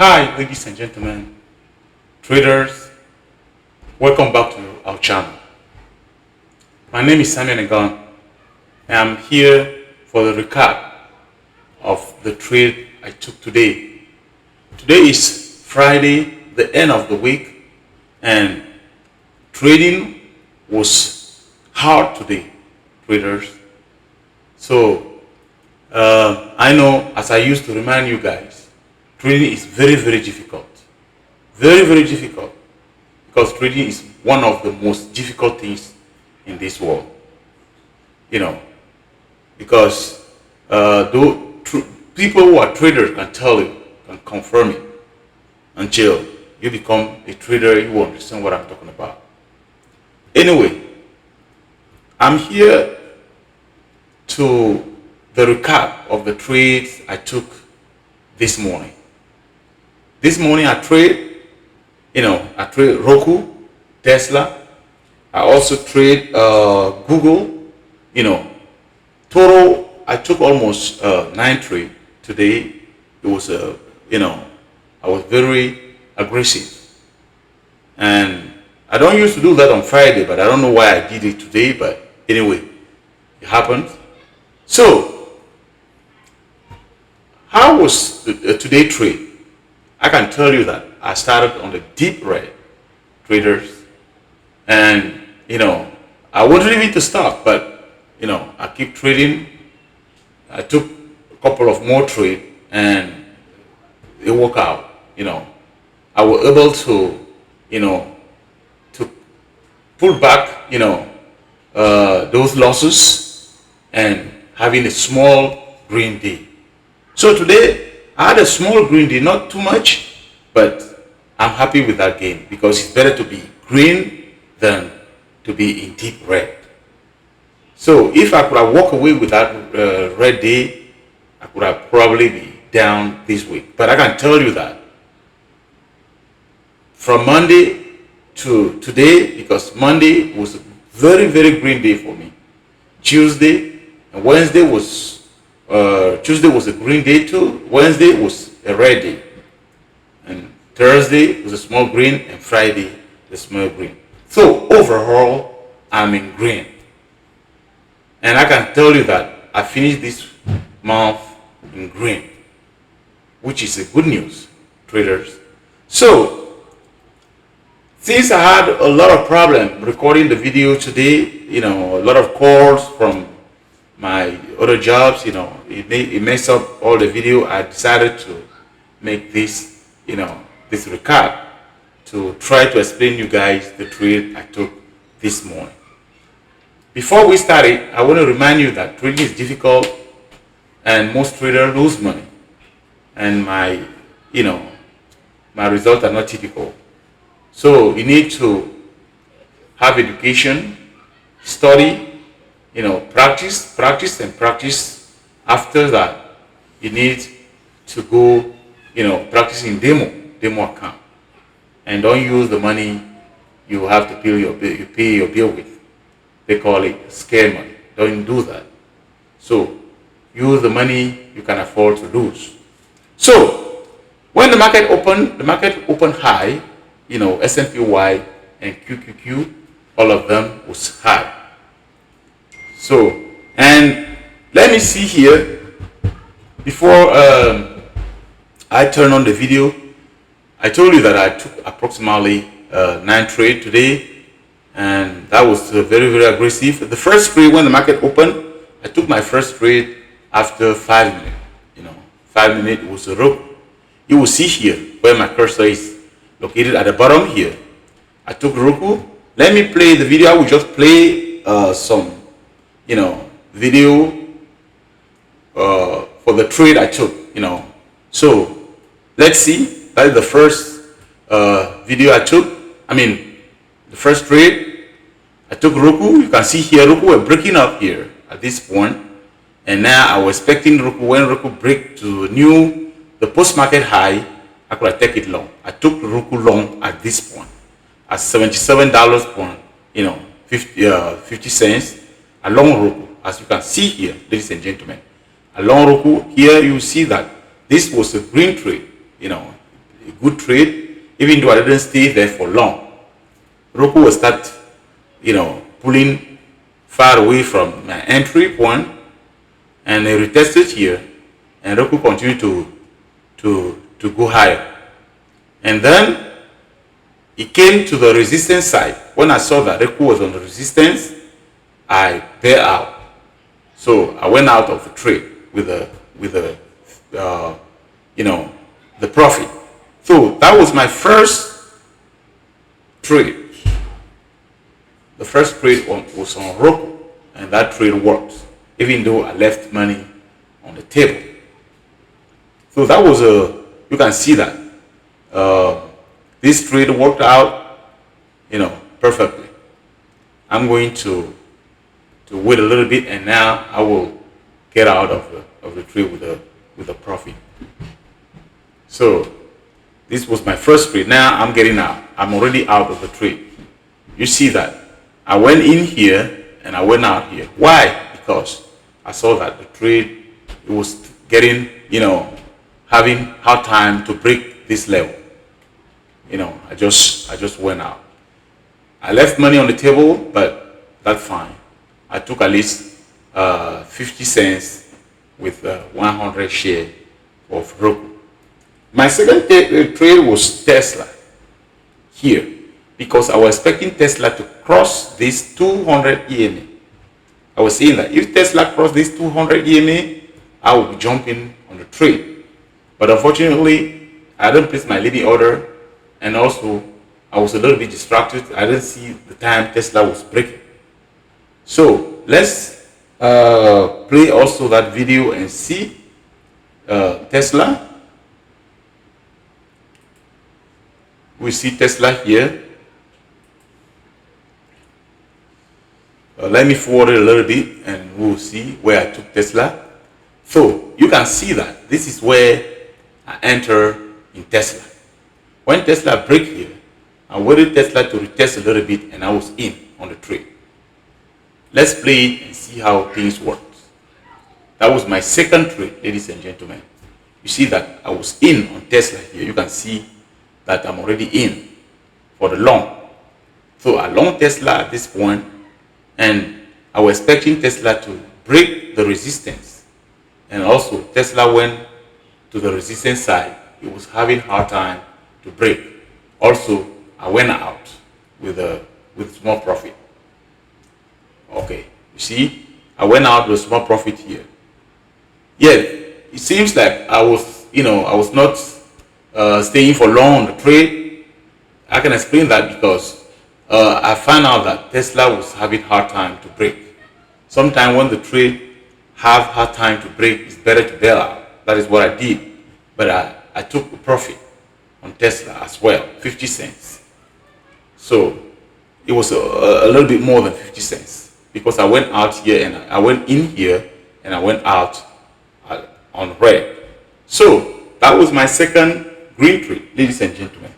Hi, ladies and gentlemen, traders, welcome back to our channel. My name is Samuel Ngan, and I'm here for the recap of the trade I took today. Today is Friday, the end of the week, and trading was hard today, traders. So, I know, as I used to remind you guys, trading is very, very difficult. Very, very difficult. Because trading is one of the most difficult things in this world. Because people who are traders can tell you, can confirm it. Until you become a trader, you will understand what I'm talking about. Anyway, I'm here to the recap of the trades I took this morning. This morning I trade Roku, Tesla. I also trade Google. Total I took almost 9 trades today. It was I was very aggressive, and I don't used to do that on Friday, but I don't know why I did it today. But anyway, it happened. So, how was today trade? I can tell you that I started on the deep red, traders, and I wasn't even to stop, but I keep trading. I took a couple of more trades and it worked out. I was able to pull back those losses and having a small green day. So today I had a small green day, not too much, but I'm happy with that game because it's better to be green than to be in deep red. So if I could have walked away with that red day, I could have probably been down this week. But I can tell you that from Monday to today, because Monday was a very, very green day for me. Tuesday and Wednesday was Tuesday was a green day too. Wednesday was a red day, and Thursday was a small green, and Friday the small green. So overall, I'm in green, and I can tell you that I finished this month in green, which is a good news, traders. So since I had a lot of problem recording the video today, a lot of calls from my other jobs, it messed up all the video. I decided to make this, this recap to try to explain you guys the trade I took this morning. Before we started, I want to remind you that trading is difficult and most traders lose money. And my results are not typical. So you need to have education, study, practice. After that, you need to go, practice in demo account, and don't use the money you have to pay your bill with. They call it scare money. Don't do that. So use the money you can afford to lose. So when the market opened high, S&P and QQQ, all of them was high. So, and let me see here, before I turn on the video, I told you that I took approximately 9 trades today, and that was very, very aggressive. The first trade, when the market opened, I took my first trade after 5 minutes. 5 minutes was a Roku. You will see here where my cursor is located at the bottom here. I took Roku. Let me play the video. I will just play some video for the trade I took. So let's see. That is the first video I took. The first trade I took Roku. You can see here Roku were breaking up here at this point, and now I was expecting Roku, when Roku break to the post-market high, I could have taken it long. I took Roku long at this point at $77 50 cents a long Roku, as you can see here, ladies and gentlemen. A long Roku here, you see that this was a green trade. a good trade, even though I didn't stay there for long. Roku will start, pulling far away from my entry point, and I retested here, and Roku continued to go higher. And then it came to the resistance side. When I saw that Roku was on the resistance, I bailed out. So I went out of the trade with the profit. So that was my first trade. The first trade was on Roku, and that trade worked, even though I left money on the table. So that was you can see that this trade worked out, perfectly. I'm going to wait a little bit, and now I will get out of the trade with a profit. So this was my first trade. Now I'm getting out. I'm already out of the trade. You see that I went in here and I went out here. Why? Because I saw that the trade, it was getting, having hard time to break this level. I just went out. I left money on the table, but that's fine. I took at least 50 cents with 100 share of Roku. My second trade was Tesla here, because I was expecting Tesla to cross this 200 EMA. I was saying that if Tesla crossed this 200 EMA, I would be jumping on the trade. But unfortunately, I didn't place my leading order, and also I was a little bit distracted. I didn't see the time Tesla was breaking. So let's play also that video and see Tesla. We see Tesla here. Let me forward it a little bit and we'll see where I took Tesla. So you can see that this is where I enter in Tesla. When Tesla break here, I waited Tesla to retest a little bit, and I was in on the trade. Let's play it and see how things work. That was my second trade, ladies and gentlemen. You see that I was in on Tesla here. You can see that I'm already in for the long. So I long Tesla at this point, and I was expecting Tesla to break the resistance. And also Tesla went to the resistance side. It was having hard time to break. Also, I went out with small profit. Okay, you see, I went out with small profit here. Yet it seems like I was not staying for long on the trade. I can explain that because I found out that Tesla was having hard time to break. Sometimes when the trade have hard time to break, it's better to bail out. That is what I did. But I took a profit on Tesla as well, 50 cents. So it was a little bit more than 50 cents because I went out here and I went in here and I went out on red. So that was my second green trade, ladies and gentlemen.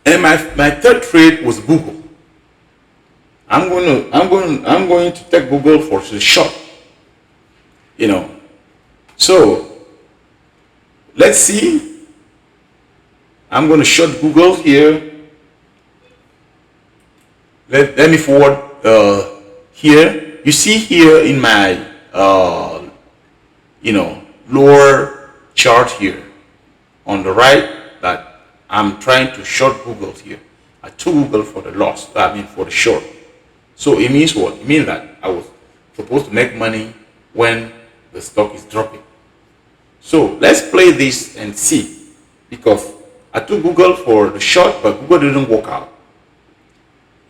And my third trade was Google. I'm going to take Google for the short. So let's see. I'm going to short Google here. Let me forward here. You see here in my lower chart here on the right that I'm trying to short Google here. I took Google for the loss. For the short. So it means what? It means that I was supposed to make money when the stock is dropping. So let's play this and see, because I took Google for the short, but Google didn't work out.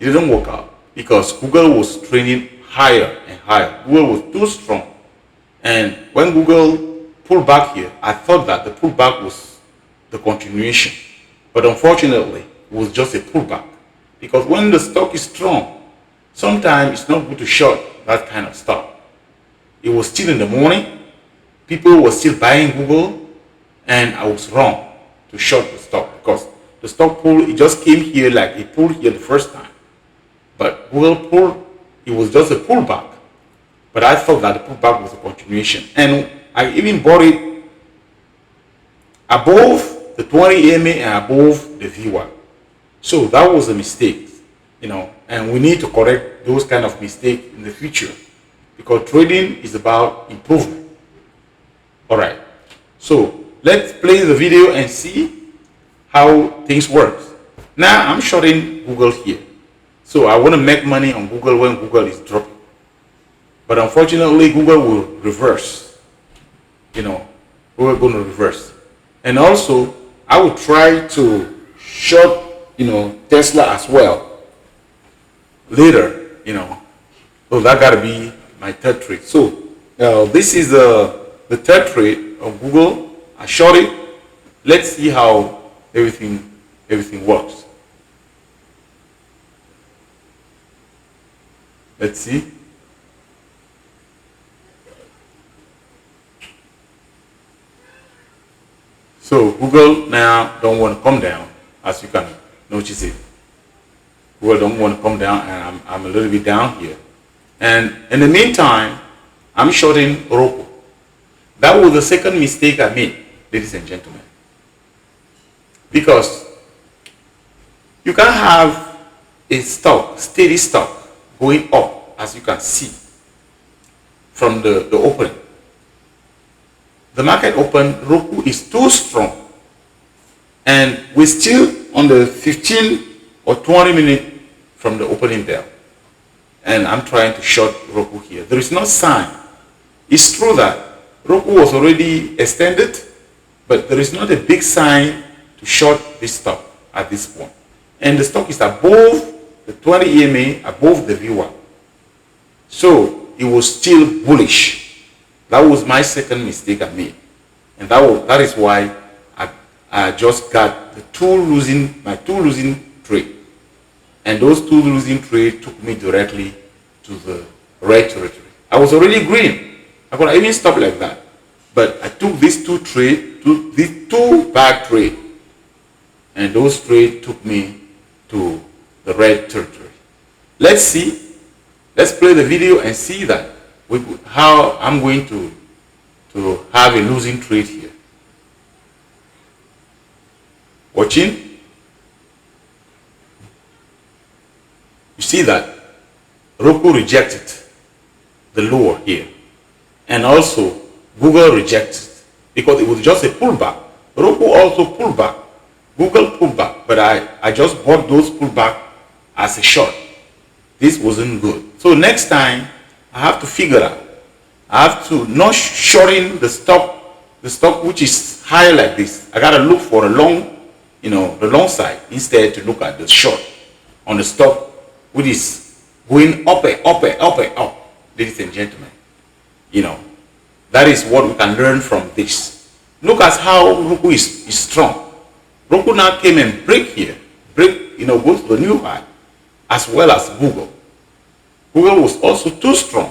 It didn't work out because Google was trending higher and higher. Google was too strong. And when Google pulled back here, I thought that the pullback was the continuation. But unfortunately, it was just a pullback. Because when the stock is strong, sometimes it's not good to short that kind of stock. It was still in the morning. People were still buying Google, and I was wrong to short the stock because the stock pull, it just came here like it pulled here the first time. But Google pulled, it was just a pullback. But I thought that the pullback was a continuation. And I even bought it above the 20 EMA and above the viewer. So that was a mistake, and we need to correct those kind of mistakes in the future, because trading is about improvement. All right. So let's play the video and see how things work. Now I'm shorting Google here. So I want to make money on Google when Google is dropping. But unfortunately, Google will reverse. We're going to reverse. And also, I will try to short, Tesla as well later, So that got to be my third trade. So this is the third trade of Google. I short it. Let's see how everything works. Let's see. So Google now don't want to come down, as you can notice it. Google don't want to come down, and I'm a little bit down here. And in the meantime, I'm shorting Roku. That was the second mistake I made, ladies and gentlemen. Because you can have a stock, steady stock, going up, as you can see from the opening. The market open, Roku is too strong. And we're still on the 15 or 20 minutes from the opening bell. And I'm trying to short Roku here. There is no sign. It's true that Roku was already extended, but there is not a big sign to short this stock at this point. And the stock is above the 20 EMA, above the viewer. So it was still bullish. That was my second mistake I made. And that is why I just got my two losing trade. And those two losing trades took me directly to the red territory. I was already green. I could even stop like that. But I took these these two bad trades. And those trades took me to the red territory. Let's see. Let's play the video and see that how I'm going to have a losing trade here. Watching. You see that Roku rejected the lower here, and also Google rejected because it was just a pullback. Roku also pulled back. Google pulled back, but I just bought those pullback as a short. This wasn't good. So next time I have to figure out. I have to not shorting the stock which is higher like this. I gotta look for a long, the long side instead to look at the short on the stock which is going up and up and up and up, ladies and gentlemen. That is what we can learn from this. Look at how Roku is strong. Roku now came and break here, go to the new high, as well as Google. Google was also too strong.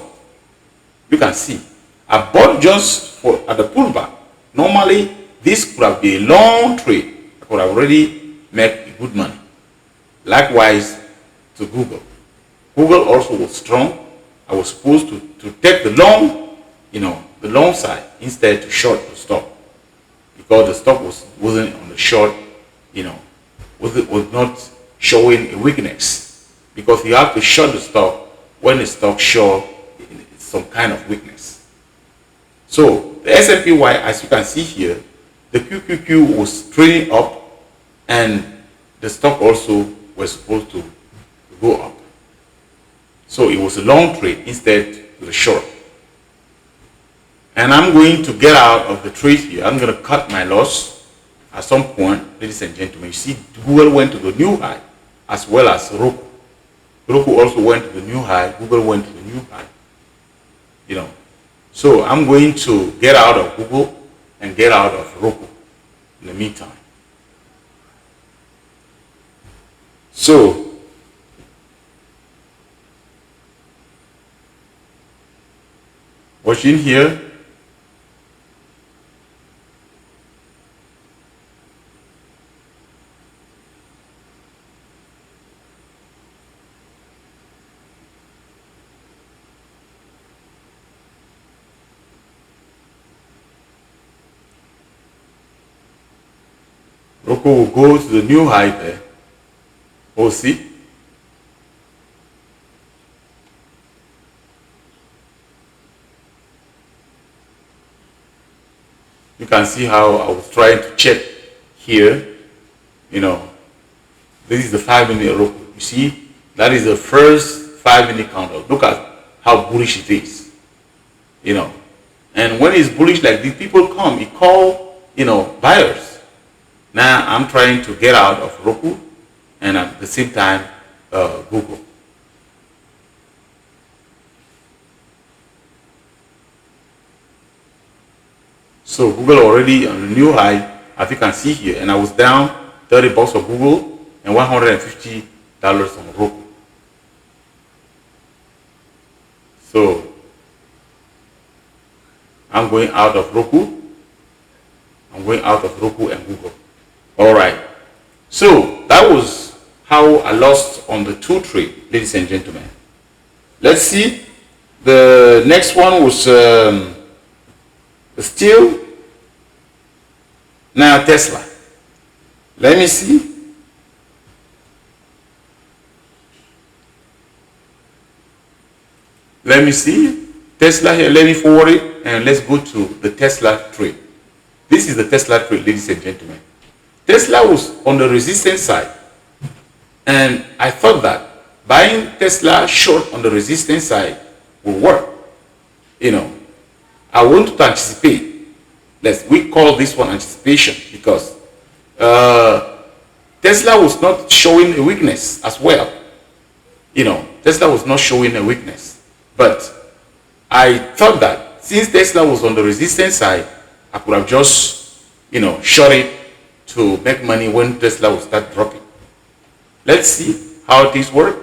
You can see, I bought just at the pullback. Normally, this could have been a long trade. I could have already made good money. Likewise to Google. Google also was strong. I was supposed to take the long, the long side instead to short the stock, because the stock wasn't on the short, was not showing a weakness, because you have to short the stock when the stock shows some kind of weakness. So the S&P/Y, as you can see here, the QQQ was trading up, and the stock also was supposed to go up. So it was a long trade instead of the short. And I'm going to get out of the trade here. I'm going to cut my loss at some point, ladies and gentlemen. You see, Google went to the new high, as well as Roku. Roku also went to the new high. Google went to the new high. So I'm going to get out of Google and get out of Roku in the meantime. So watching here, Roku will go to the new high there. We'll see. You can see how I was trying to check here. You know, this is the 5-minute Roku. You see, that is the first 5-minute countdown. Look at how bullish it is. You know, and when it's bullish like these, people come, you call, you know, buyers. Now I'm trying to get out of Roku and at the same time Google. So Google already on the new high, as you can see here, and I was down $30 for Google and $150 on Roku. So I'm going out of Roku. I'm going out of Roku and Google. All right. So that was how I lost on the 2 trade, ladies and gentlemen. Let's see. The next one was still now Tesla. Let me see. Let me see. Tesla here. Let me forward it and let's go to the Tesla trade. This is the Tesla trade, ladies and gentlemen. Tesla was on the resistance side, and I thought that buying Tesla short on the resistance side will work. You know, I want to anticipate. We call this one anticipation because Tesla was not showing a weakness as well. You know, Tesla was not showing a weakness, but I thought that since Tesla was on the resistance side, I could have just, you know, short it to make money when Tesla will start dropping. Let's see how things work.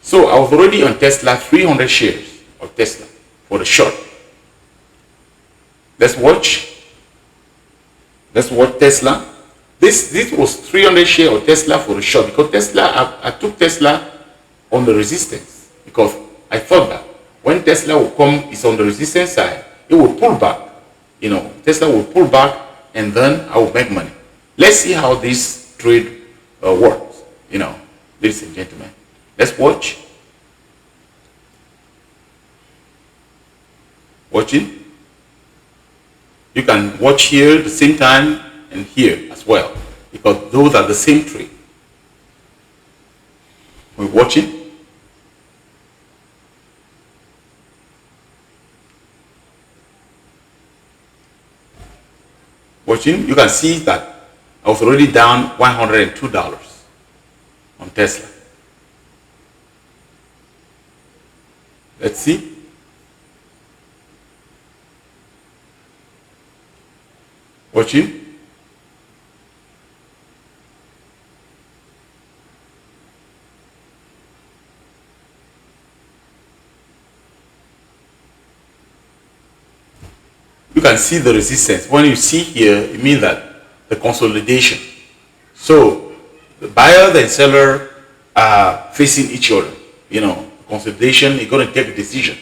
So I was already on Tesla, 300 shares of Tesla for the short. Let's watch. Let's watch Tesla. This was 300 shares of Tesla for the short because Tesla, I took Tesla on the resistance because I thought that when Tesla will come, it's on the resistance side, it will pull back. You know, Tesla will pull back and then I will make money. Let's see how this trade works, you know, ladies and gentlemen. Let's watch. Watching. You can watch here at the same time and here as well because those are the same trade. We're watching. Watching, you can see that I was already down $102 on Tesla. Let's see. Watching. You can see the resistance. When you see here, it means that the consolidation. So the buyer and seller are facing each other. You know, consolidation, you're going to take a decision,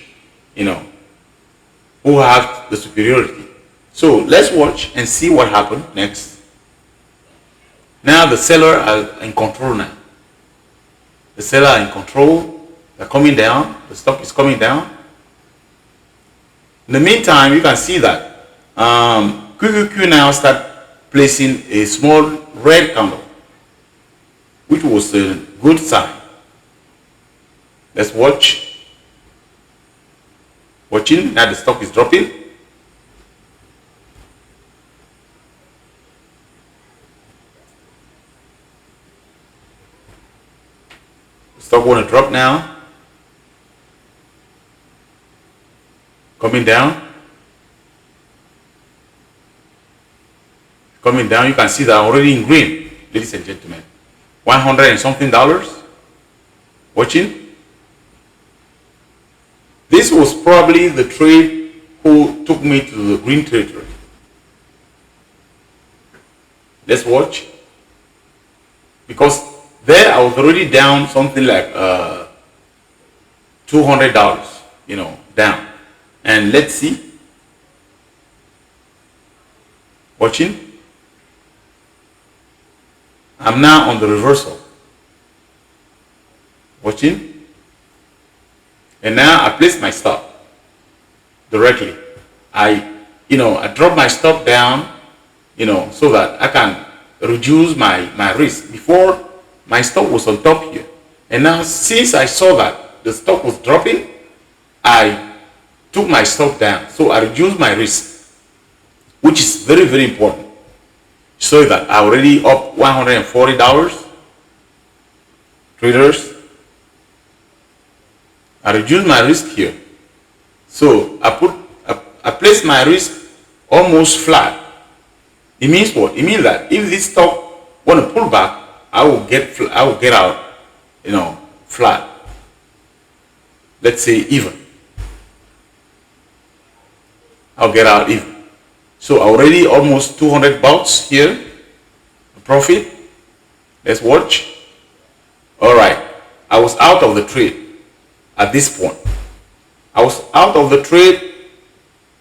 you know, who have the superiority. So let's watch and see what happened next. Now the seller are in control now. The seller are in control. They're coming down. The stock is coming down. In the meantime, you can see that QQQ now start placing a small red candle, which was a good sign. Let's watch. Watching. Now the stock is dropping. The stock want to drop now. Coming down. Coming down, you can see that already in green, ladies and gentlemen. 100 and something dollars. Watching. This was probably the trade who took me to the green territory. Let's watch. Because there I was already down something like $200, you know, down. And let's see. Watching. I'm now on the reversal. Watching? And now I place my stop directly. I drop my stop down, so that I can reduce my risk. Before, my stop was on top here. And now, since I saw that the stock was dropping, I took my stop down. So I reduced my risk, which is very, very important. So that I already up $140. Traders, I reduced my risk here. So I placed my risk almost flat. It means what? It means that if this stock want to pull back, I will get out, flat. Let's say even. I'll get out even. So already almost $200 here, profit. Let's watch. All right. I was out of the trade at this point. I was out of the trade.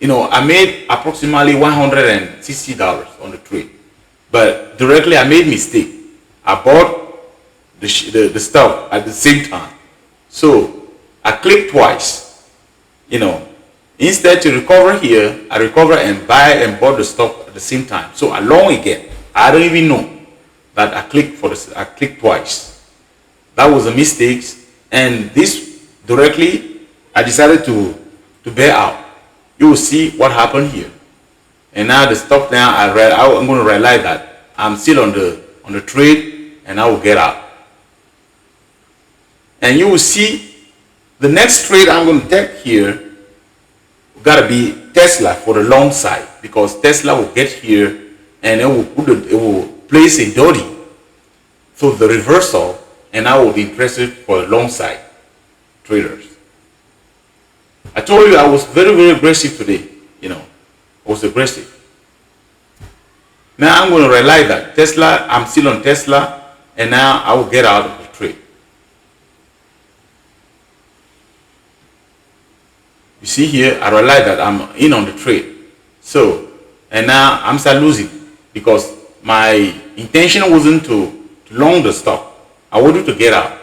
I made approximately $160 on the trade, but directly I made mistake. I bought the stock at the same time, so I clicked twice. Instead to recover here, I recover and buy and bought the stock at the same time. So along again, I don't even know that I clicked twice. That was a mistake, and this directly I decided to bear out. You will see what happened here. And now the stock now I'm going to realize that I'm still on the trade, and I will get out. And you will see the next trade I'm going to take here gotta be Tesla for the long side, because Tesla will get here and it will place a dotty for the reversal, and I will be interested for the long side traders. I told you I was very, very aggressive today. I was aggressive. Now I'm going to realize that Tesla, I'm still on Tesla, and now I will get out of the trade. You see here, I realize that I'm in on the trade. So, and now I'm start losing, because my intention wasn't to long the stock. I wanted to get out.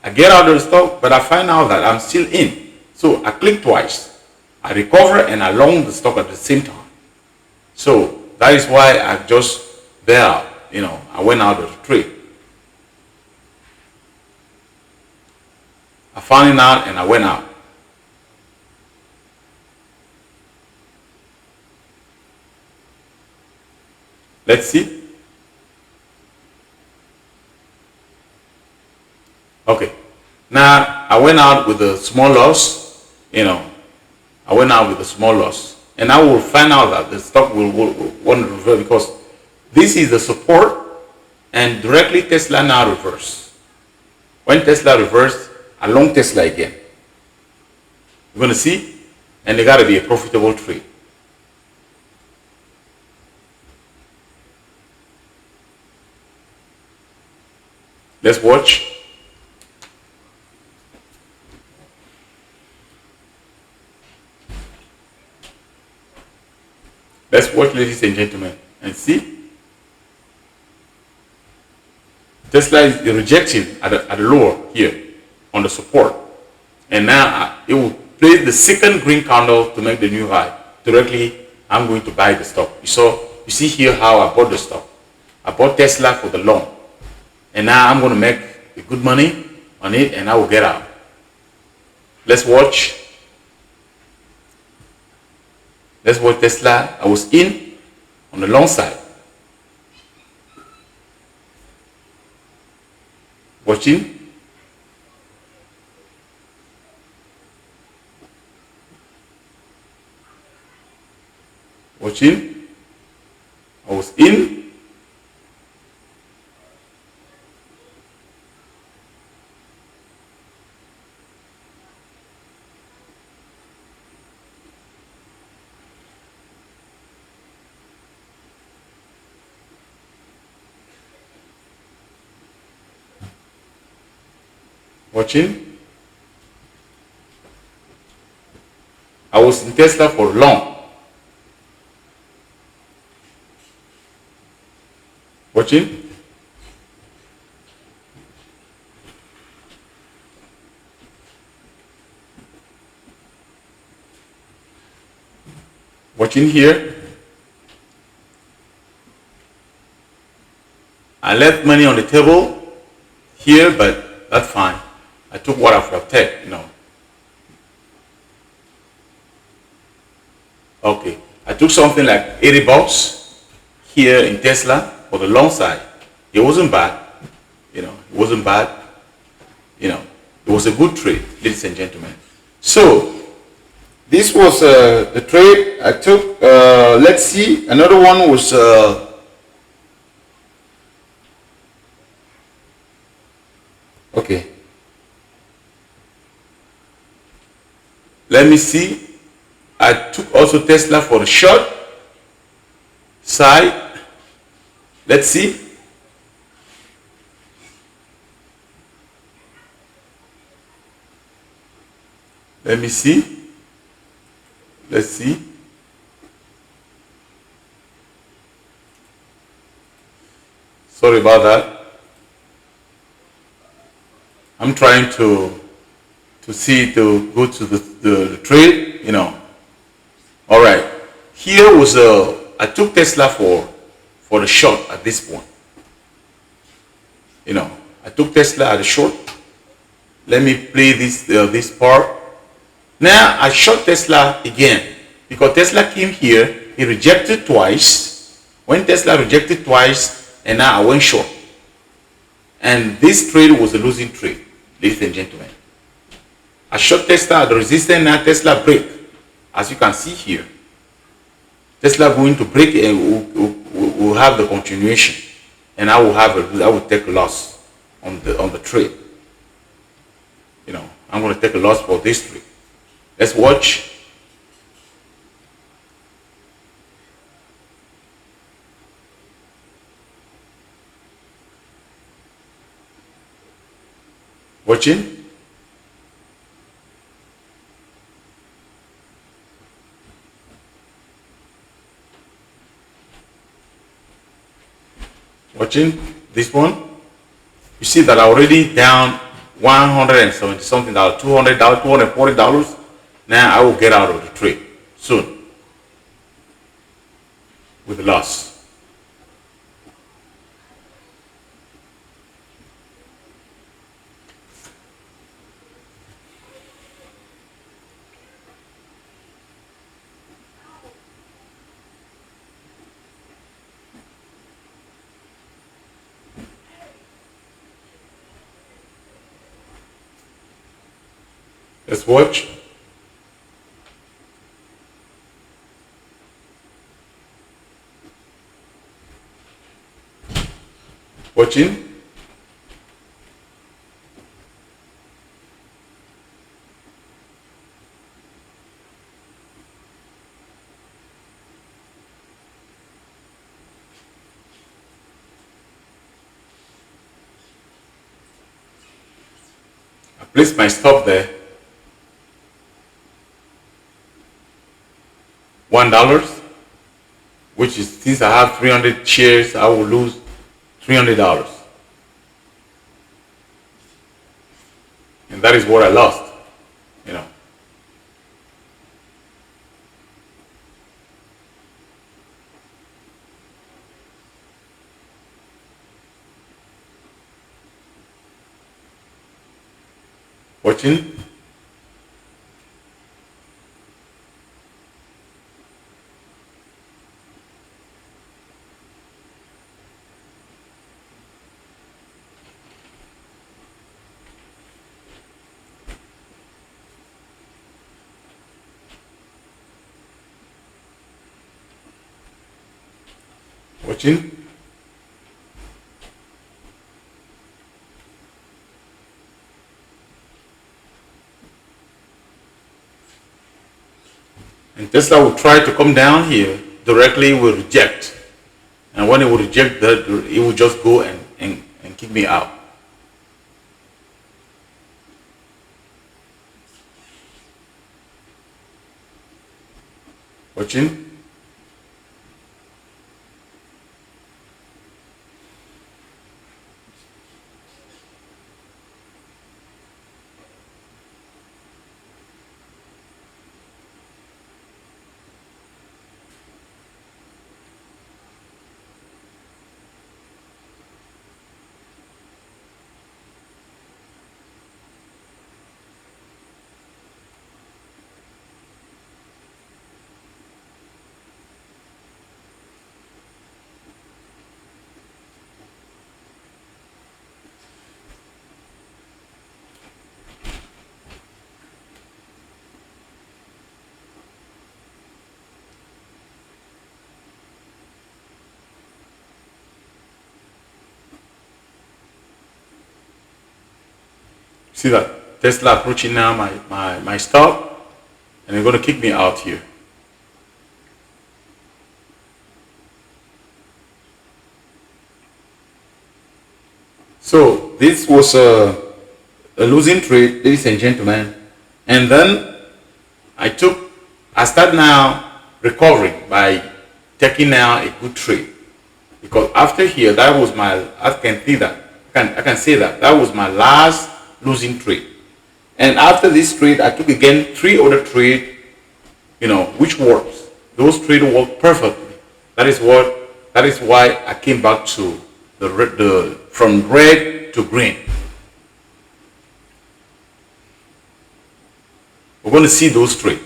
I get out of the stock, but I find out that I'm still in. So I click twice. I recover and I long the stock at the same time. So that is why I just bail out. I went out of the trade. I found it out and I went out. Let's see. Okay. Now I went out with a small loss. I went out with a small loss, and I will find out that the stock will want to reverse, because this is the support, and directly Tesla now reverse. When Tesla reverse, I long Tesla again. You're going to see, and they got to be a profitable trade. Let's watch. Let's watch, ladies and gentlemen, and see. Tesla is rejecting at the lower here on the support. And now it will place the second green candle to make the new high. Directly, I'm going to buy the stock. You see here how I bought the stock. I bought Tesla for the long. And now I'm going to make good money on it, and I will get out. Let's watch. Let's watch Tesla. I was in on the long side. Watching. Watching. I was in. Watching. I was in Tesla for long. Watching. Watching here. I left money on the table here, but that's fine. I took what I would have taken, you know. Okay, I took something like 80 bucks here in Tesla for the long side. It wasn't bad, you know, it wasn't bad, you know, it was a good trade, ladies and gentlemen. So, this was the trade I took. Let's see, another one was, okay, let me see. I took also Tesla for the short side. Let's see. Let me see. Let's see. Sorry about that. I'm trying to see, to go to the trade, you know. All right. Here was I took Tesla for the short at this point. You know, I took Tesla at the short. Let me play this part. Now I short Tesla again because Tesla came here. He rejected twice. When Tesla rejected twice, and now I went short. And this trade was a losing trade, ladies and gentlemen. I short Tesla at the resistance. Now Tesla break, as you can see here. Tesla going to break and we'll have the continuation, and I will take a loss on the trade. You know, I'm going to take a loss for this trade. Let's watch. Watching. Watching this one. You see that I already down 170 something dollars, $200, $240. Now I will get out of the trade soon with a loss. Let's watch. Watching. I placed my stop there. $1, which is, since I have 300 shares, I will lose $300. And that is what I lost, you know. Watching. Watching. And Tesla will try to come down here, directly will reject. And when it will reject that, it will just go and kick me out. Watching. See that Tesla approaching now my stop, and they're going to kick me out here. So this was a losing trade, ladies and gentlemen. And then I start now recovering by taking now a good trade. Because after here, that was my, I can say that was my last losing trade. And after this trade, I took again 3 other trades, which works. Those trades work perfectly. That is why I came back to from red to green. We're going to see those trades.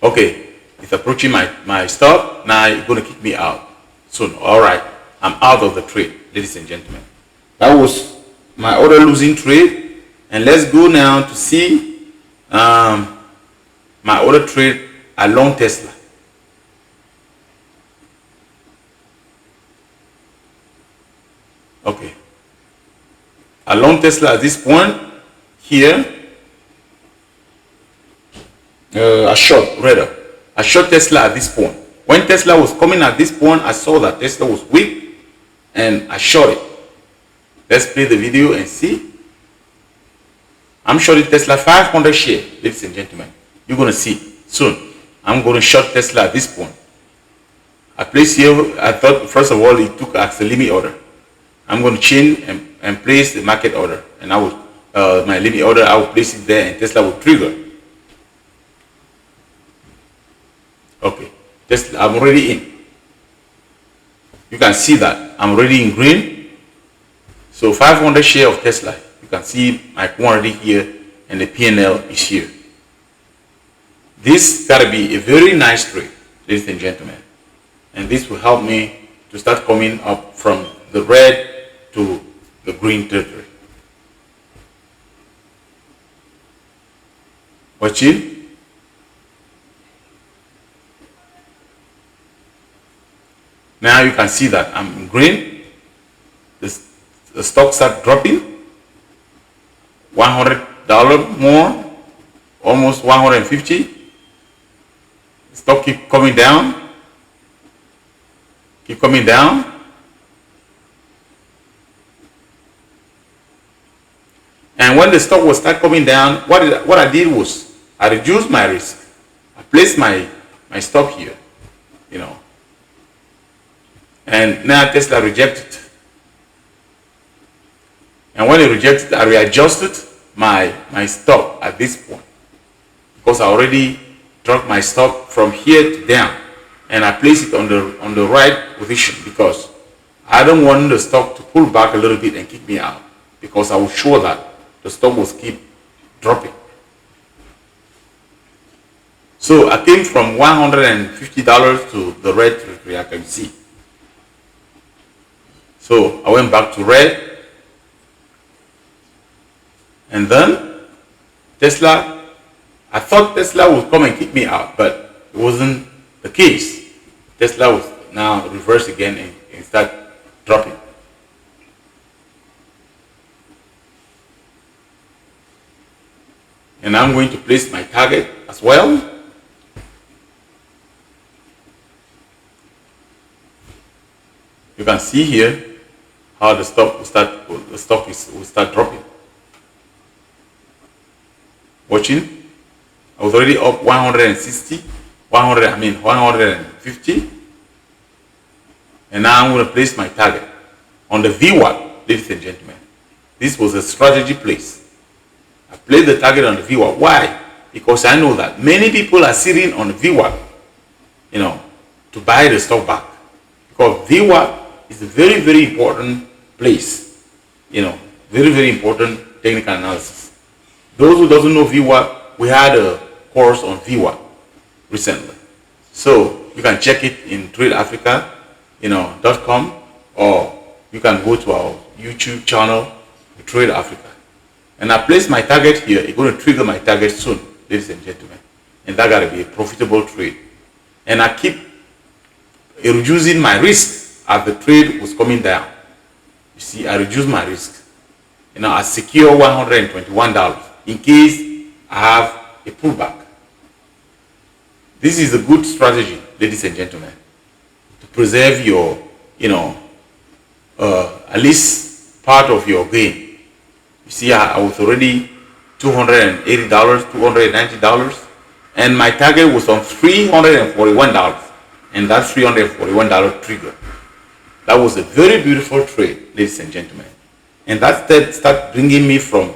Okay, it's approaching my stop. Now it's going to kick me out soon. All right, I'm out of the trade, ladies and gentlemen. That was my other losing trade. And let's go now to see my other trade along Tesla. Okay, along Tesla at this point here, I short Tesla at this point. When Tesla was coming at this point, I saw that Tesla was weak and I short it. Let's play the video and see. I'm shorting Tesla 500 shares, ladies and gentlemen. You're going to see soon. I'm going to short Tesla at this point. I place here, I thought first of all it took as a limit order. I'm going to change and place the market order, and I will my limit order, I will place it there and Tesla will trigger. Okay, Tesla, I'm already in. You can see that I'm already in green. So 500 share of Tesla. You can see my quantity here and the P&L is here. This gotta be a very nice trade, ladies and gentlemen. And this will help me to start coming up from the red to the green territory. Watching. Now you can see that I'm in green. The stock start dropping. $100 more, almost 150. Stock keep coming down. Keep coming down. And when the stock was start coming down, what I did was I reduced my risk. I placed my stop here, and now Tesla rejected. And when it rejected, I readjusted my stop at this point because I already dropped my stop from here to down, and I place it on the right position because I don't want the stock to pull back a little bit and kick me out, because I was sure that the stock will keep dropping. So I came from $150 to the red territory, I can see. So I went back to red, and then Tesla, I thought Tesla would come and kick me out, but it wasn't the case. Tesla was now reverse again and start dropping. And I'm going to place my target as well. You can see here how the stock will start dropping. Watching, I was already up 150, and now I'm going to place my target on the VWAP, ladies and gentlemen. This was a strategy place. I placed the target on the VWAP. Why? Because I know that many people are sitting on the VWAP, to buy the stock back. Because VWAP is a very, very important place, very, very important technical analysis. Those who doesn't know VWAP, we had a course on VWAP recently. So you can check it in tradeafrica.com, or you can go to our YouTube channel, Trade Africa. And I place my target here. It's going to trigger my target soon, ladies and gentlemen. And that got to be a profitable trade. And I keep reducing my risk as the trade was coming down, you see, I reduced my risk. I secure $121 in case I have a pullback. This is a good strategy, ladies and gentlemen, to preserve your, at least part of your gain. You see, I was already $280, $290, and my target was on $341, and that $341 trigger. That was a very beautiful trade, ladies and gentlemen. And that started bringing me from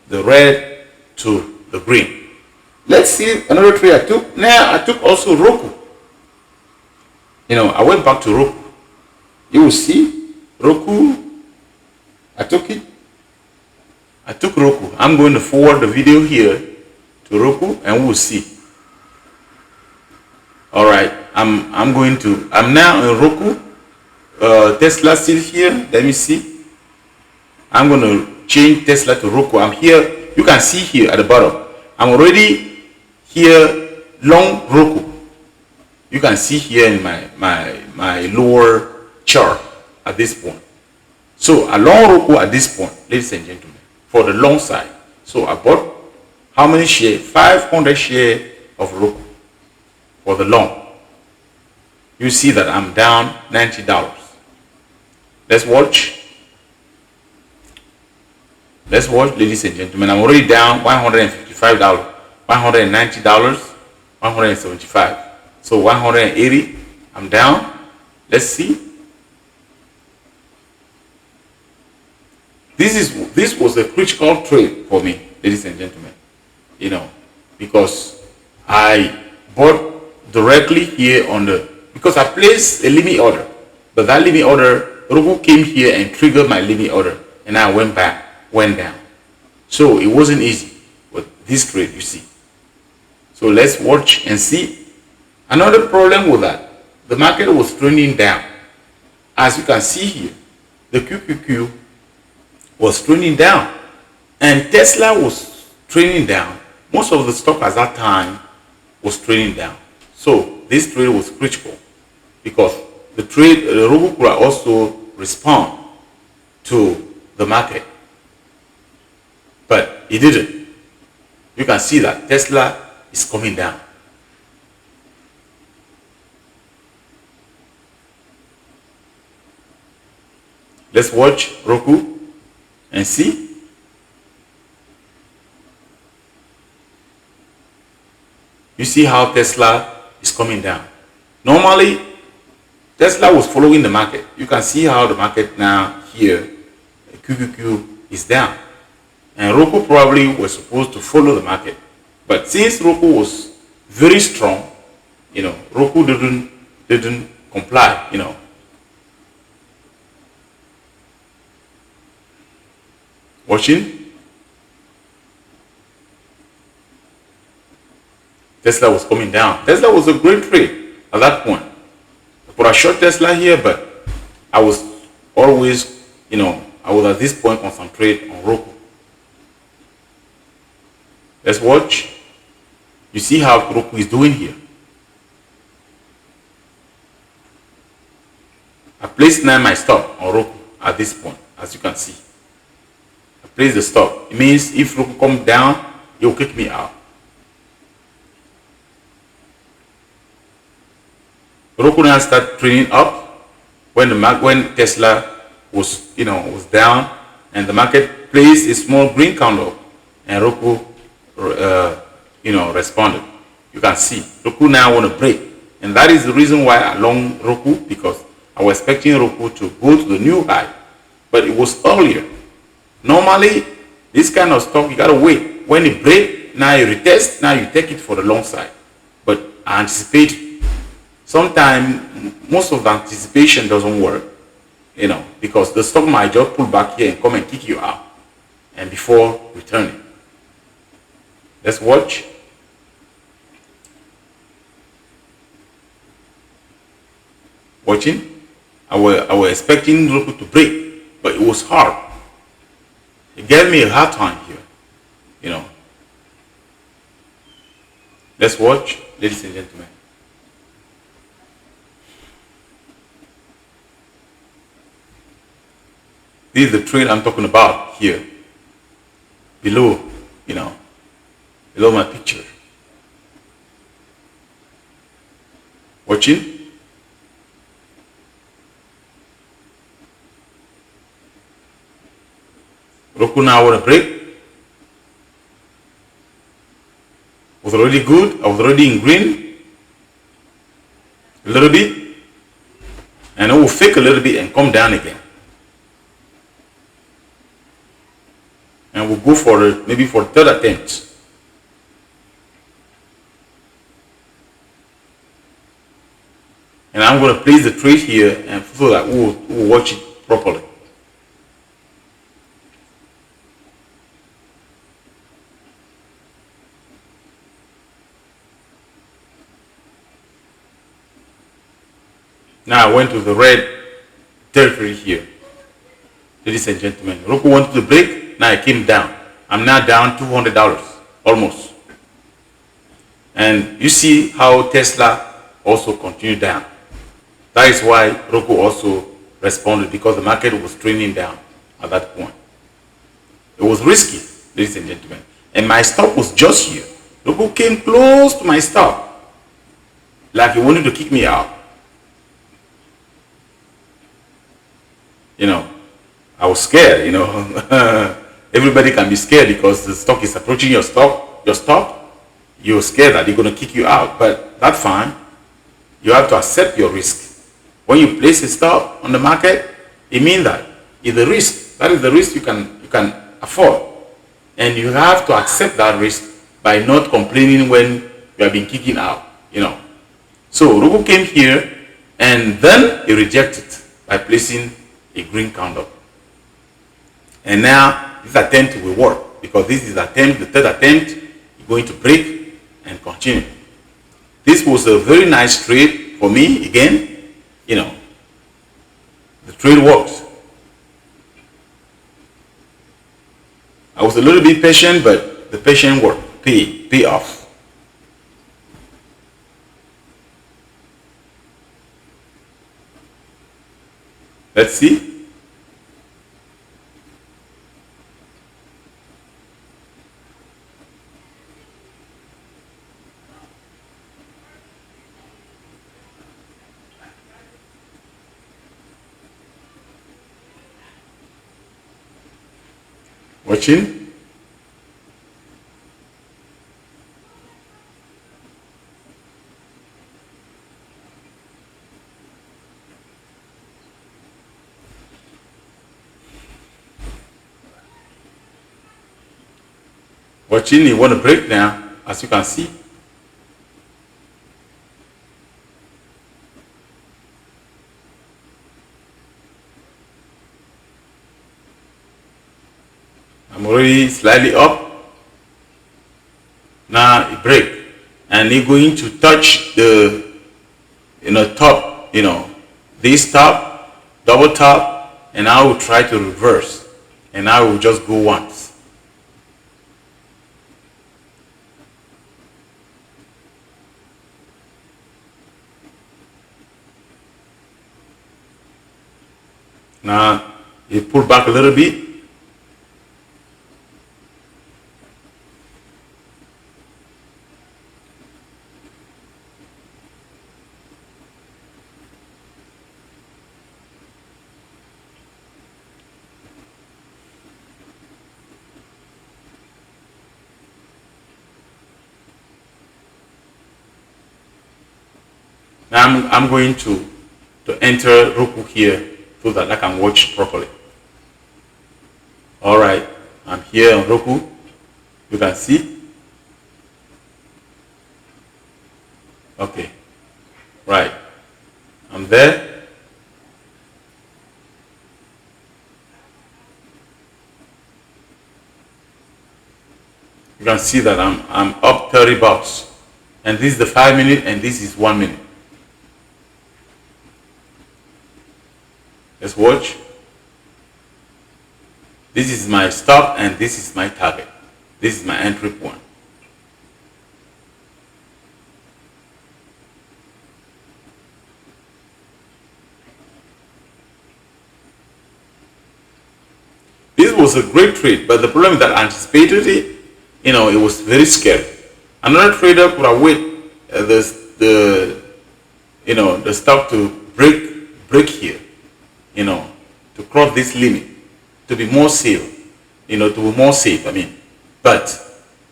the red to the green. Let's see another trade I took. Now I took also Roku. I went back to Roku. You will see Roku. I took it. I took Roku. I'm going to forward the video here to Roku, and we'll see. All right. I'm now in Roku. Tesla still here. Let me see. I'm going to change Tesla to Roku. I'm here. You can see here at the bottom. I'm already here long Roku. You can see here in my lower chart at this point. So a long Roku at this point, ladies and gentlemen, for the long side. So I bought how many shares? 500 shares of Roku for the long. You see that I'm down $90. Let's watch. Let's watch, ladies and gentlemen. I'm already down $155, $190, $175. So 180, I'm down. Let's see. This was a critical trade for me, ladies and gentlemen. Because I bought directly here because I placed a limit order. But that limit order, Roku came here and triggered my limit order, and I went down. So it wasn't easy with this trade, you see. So let's watch and see. Another problem with that, the market was trending down. As you can see here, the QQQ was trending down, and Tesla was trending down. Most of the stock at that time was trending down. So this trade was critical because the Roku could also respond to the market, but it didn't. You can see that Tesla is coming down. Let's watch Roku and see. You see how Tesla is coming down. Normally, Tesla was following the market. You can see how the market now here, QQQ is down. And Roku probably was supposed to follow the market. But since Roku was very strong, Roku didn't comply, Watching? Tesla was coming down. Tesla was a great trade at that point. I put a short Tesla here, but I was always, I was at this point concentrate on Roku. Let's watch. You see how Roku is doing here. I placed now my stop on Roku at this point, as you can see. I placed the stop. It means if Roku comes down, it will kick me out. Roku now start trading up when Tesla was down, and the market placed a small green candle, and Roku responded. You can see Roku now want to break, and that is the reason why I long Roku, because I was expecting Roku to go to the new high, but it was earlier. Normally, this kind of stock you gotta wait. When it break, now you retest, now you take it for the long side. But I anticipate. Sometimes most of the anticipation doesn't work, because the stock might just pull back here and come and kick you out, and before returning. Let's watch. Watching. I was expecting Roku to break, but it was hard. It gave me a hard time here, Let's watch, ladies and gentlemen. This is the trade I'm talking about here. Below, below my picture. Watching? Roku now want to break. Was already good. I was already in green. A little bit. And it will fake a little bit and come down again. And we'll go for maybe for the third attempt. And I'm going to place the trade here and so that we'll watch it properly. Now I went to the red territory here. Ladies and gentlemen, Roku wanted to break. Now I came down. I'm now down $200 almost. And you see how Tesla also continued down. That is why Roku also responded, because the market was trending down at that point. It was risky, ladies and gentlemen. And my stop was just here. Roku came close to my stop, like he wanted to kick me out. I was scared, Everybody can be scared because the stock is approaching your stop. You're scared that they're going to kick you out, but that's fine. You have to accept your risk. When you place a stop on the market, it means that it's the risk. That is the risk you can afford. And you have to accept that risk by not complaining when you have been kicking out, So Roku came here and then he rejected by placing a green candle. And now this attempt will work, because this is the third attempt. You're going to break and continue. This was a very nice trade for me. Again, the trade works. I was a little bit patient, but the patient work pay off. Let's see. Watching. Watching, you want to break now, as you can see. I'm already slightly up. Now it break, and it's going to touch the top, this top, double top, and I will try to reverse, and I will just go once. Now you pull back a little bit. Now I'm going to enter Roku here so that I can watch properly. All right, I'm here on Roku. You can see. Okay, right. I'm there. You can see that I'm up $30, and this is the 5 minute, and this is 1 minute. Let's watch. This is my stop and this is my target. This is my entry point. This was a great trade, but the problem is that anticipated it, it was very scary. Another trader could have wait the stock to break here, to cross this limit, to be more safe, to be more safe. But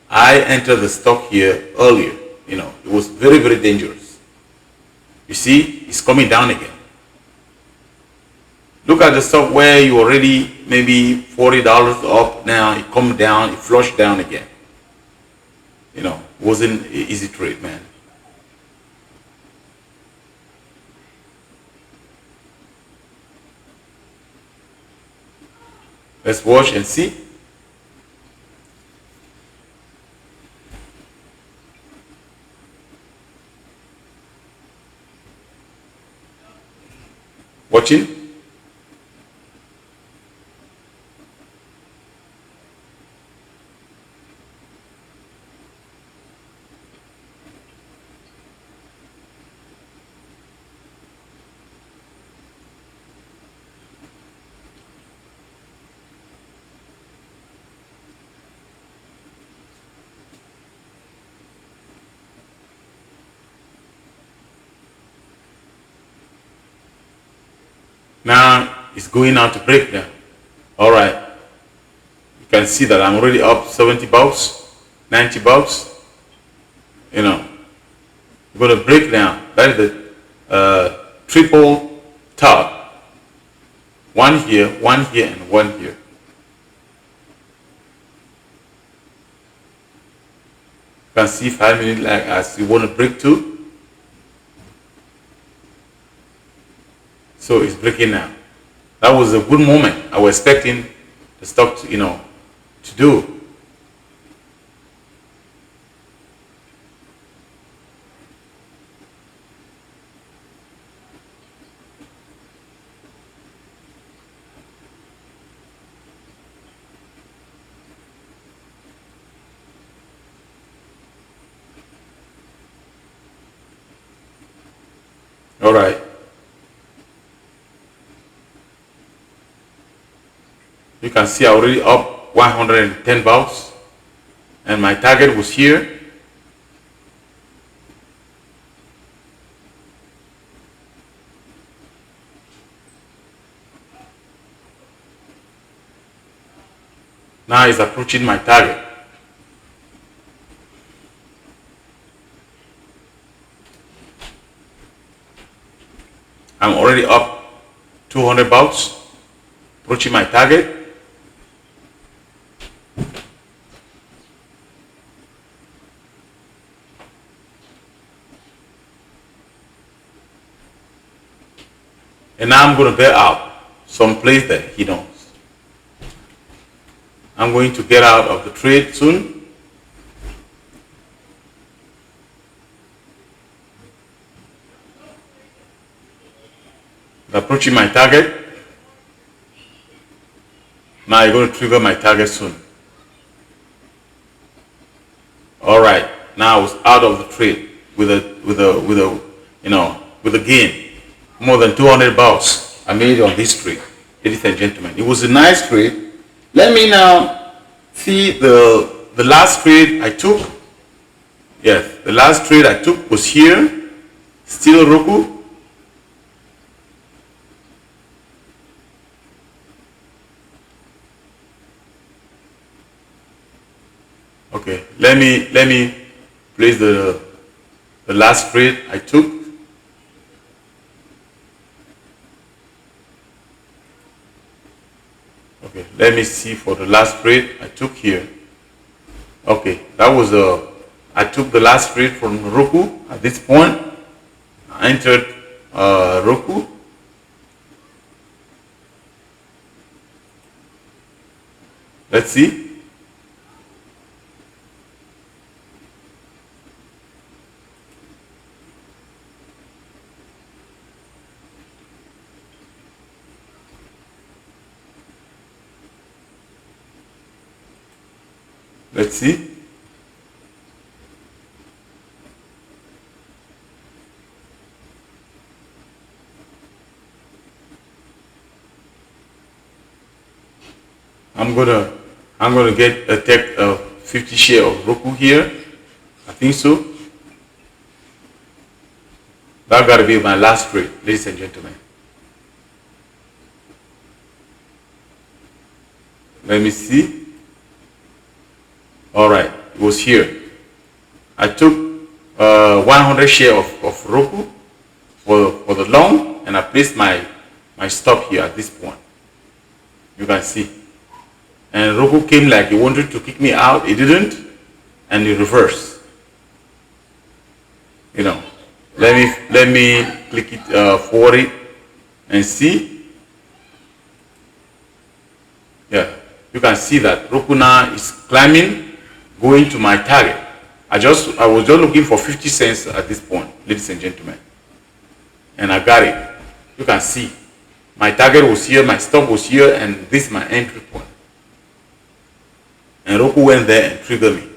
I entered the stock here earlier. It was very, very dangerous. You see, it's coming down again. Look at the stock where you already maybe $40 up. Now it come down, it flushed down again. It wasn't an easy trade, man. Let's watch and see. Watching. Now it's going out to break now. All right. You can see that I'm already up 70 bucks, 90 bucks. We're going to break now. That is the triple top. One here, and one here. You can see 5 minutes like as you want to break two. So it's breaking now. That was a good moment. I was expecting the stock to, to do. All right. You can see I already up 110 bucks, and my target was here. Now it's approaching my target. I'm already up 200 bucks, approaching my target. And now I'm going to bail out someplace that he knows. I'm going to get out of the trade soon. Approaching my target. Now you're going to trigger my target soon. All right. Now I was out of the trade with a gain. More than 200 bucks I made on this trade, ladies and gentlemen. It was a nice trade. Let me now see the last trade I took. Yes, the last trade I took was here, still Roku. Okay, let me place the last trade I took. Okay, let me see for the last trade I took here. Okay, that was I took the last trade from Roku at this point. I entered Roku. Let's see. Let's see. I'm gonna get a take 50 share of Roku here. I think so. That gotta be my last trade, ladies and gentlemen. Let me see. All right, it was here. I took 100 share of Roku for the long, and I placed my stop here at this point. You can see. And Roku came like he wanted to kick me out. It didn't, and it reversed. You know, let me click it forward it and see. Yeah, you can see that Roku now is climbing, going to my target. I was just looking for 50 cents at this point, ladies and gentlemen, and I got it. You can see my target was here, my stop was here, and this is my entry point. And Roku went there and triggered me.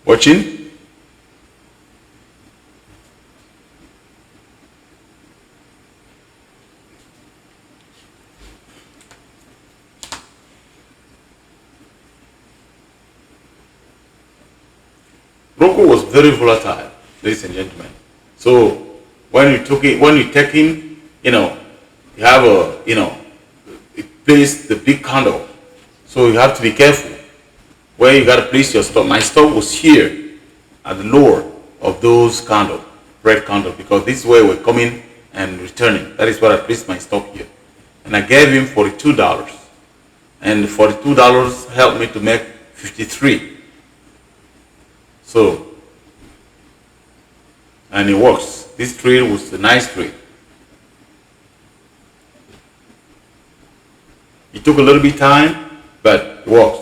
Watching? Roku was very volatile, ladies and gentlemen. So when you take in, you have it plays the big candle. So you have to be careful where you got to place your stop. My stop was here at the lower of those candle, red candle, because this is where we're coming and returning. That is where I placed my stop here. And I gave him $42. And $42 helped me to make 53. So, and it works. This trade was a nice trade. It took a little bit of time, but it works.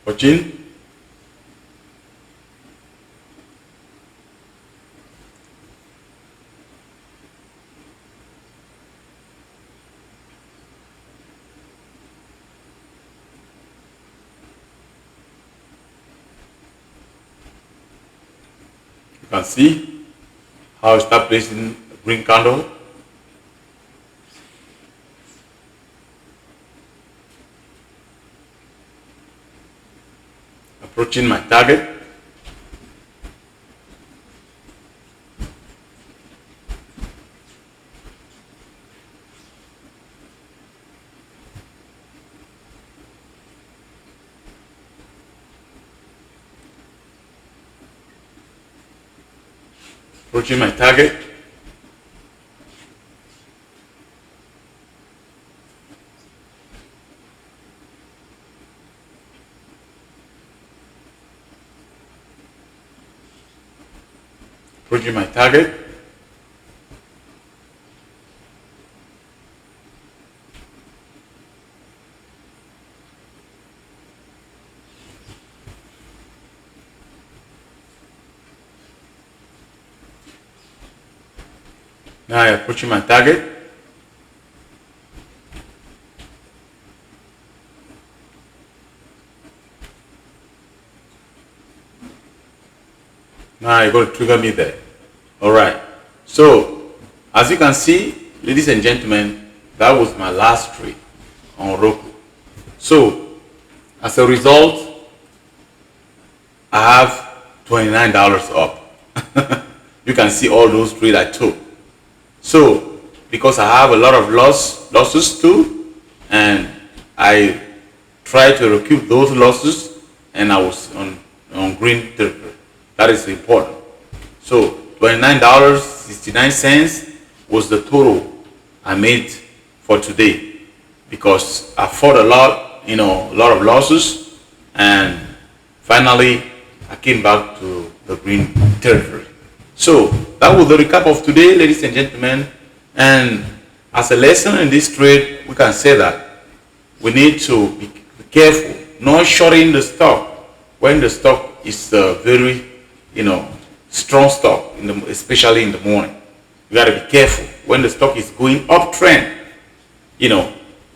Watching? You can see how I start placing a green candle. Approaching my target. Approaching my target. Approaching my target. Now I approaching my target. Now you're going to trigger me there. Alright. So, as you can see, ladies and gentlemen, that was my last trade on Roku. So, as a result, I have $29 up. You can see all those trades I took. So, because I have a lot of losses too, and I try to recoup those losses, and I was on green territory. That is important. So $29.69 was the total I made for today, because I fought a lot of losses, and finally I came back to the green territory. So that was the recap of today, ladies and gentlemen. And as a lesson in this trade, we can say that we need to be careful, not shorting the stock when the stock is very, strong stock, especially in the morning. You got to be careful when the stock is going uptrend.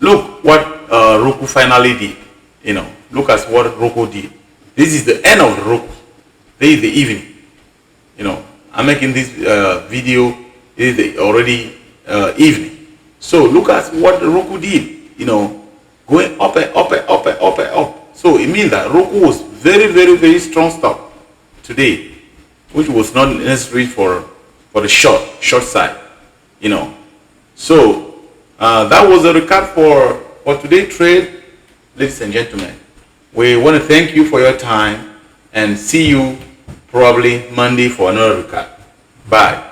Look what Roku finally did. Look at what Roku did. This is the end of the Roku. This is the evening. I'm making this video. It is already evening. So look at what the Roku did. Going up and up and up and up and up. So it means that Roku was very, very, very strong stock today, which was not necessary for the short side. So that was a recap for today's trade, ladies and gentlemen. We want to thank you for your time and see you probably Monday for another recap. Bye.